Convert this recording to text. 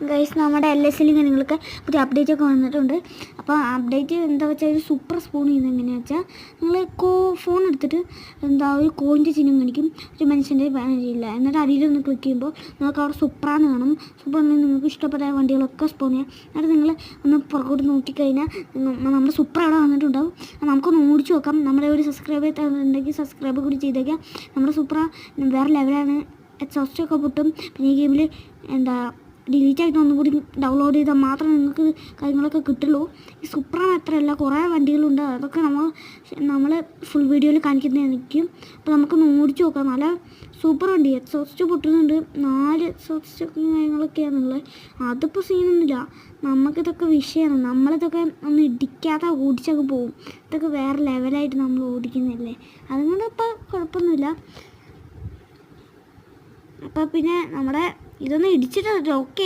Guys നമ്മുടെ LS-ൽ നിങ്ങൾക്ക് പുതിയ അപ്ഡേറ്റ് ഒക്കെ വന്നിട്ടുണ്ട്. അപ്പോൾ അപ്ഡേറ്റ് എന്താ വെച്ചാൽ ഒരു സൂപ്പർ സ്പൂൺ ചെയ്യുന്നത് എങ്ങനെയാണെന്ന് വെച്ചാൽ നിങ്ങൾ ഫോൺ എടുത്തിട്ട് ഒരു കോയിൻ്റെ ചിഹ്നം കാണിക്കും, ഒരു മനുഷ്യൻ്റെ ഇല്ല, എന്നിട്ട് അടിയിലൊന്ന് ക്ലിക്ക് ചെയ്യുമ്പോൾ നിങ്ങൾക്ക് അവിടെ സൂപ്പറാന്ന് കാണും. സൂപ്പറാണെങ്കിൽ നിങ്ങൾക്ക് ഇഷ്ടപ്പെട്ട വണ്ടികളൊക്കെ സ്പോൺ ചെയ്യാം. എന്നിട്ട് നിങ്ങൾ ഒന്ന് പുറകോട്ട് നോക്കിക്കഴിഞ്ഞാൽ നമ്മുടെ സൂപ്പർ അവിടെ വന്നിട്ടുണ്ടാവും. നമുക്കൊന്ന് ഓടിച്ച് നോക്കാം. നമ്മുടെ ഒരു സബ്സ്ക്രൈബ് ഉണ്ടെങ്കിൽ സബ്സ്ക്രൈബ് കൂടി ചെയ്തേക്കാം. നമ്മുടെ സൂപ്പർ വേറെ ലെവലാണ്. എക്സോസ്റ്റൊക്കെ പൊട്ടും. പിന്നെ ഈ ഗെയിമിൽ ഡിലീറ്റ് ആയിട്ട് ഒന്നും കൂടി ഡൗൺലോഡ് ചെയ്താൽ മാത്രമേ നിങ്ങൾക്ക് കാര്യങ്ങളൊക്കെ കിട്ടുള്ളൂ. ഈ സൂപ്പർ മാത്രമല്ല, കുറേ വണ്ടികളുണ്ട്. അതൊക്കെ നമ്മൾ ഫുൾ വീഡിയോയിൽ കാണിക്കുന്നതായിരിക്കും. അപ്പോൾ നമുക്കൊന്ന് ഓടിച്ച് നോക്കാം. നല്ല സൂപ്പർ വണ്ടി. എക്സോസ്റ്റ് പൊട്ടുന്നുണ്ട്. 4 എക്സോസ്റ്റ് കാര്യങ്ങളൊക്കെയാണുള്ളത്. അതിപ്പോൾ സീനൊന്നുമില്ല. നമുക്കിതൊക്കെ വിഷയമാണ്. നമ്മളിതൊക്കെ ഒന്ന് ഇടിക്കാതെ ഓടിച്ചൊക്കെ പോകും. ഇതൊക്കെ വേറെ ലെവലായിട്ട് നമ്മൾ ഓടിക്കുന്നതല്ലേ. അതുകൊണ്ട് ഇപ്പോൾ കുഴപ്പമൊന്നുമില്ല. അപ്പോൾ പിന്നെ നമ്മുടെ ഇതൊന്ന് ഇടിച്ചിട്ട് ഓക്കെ.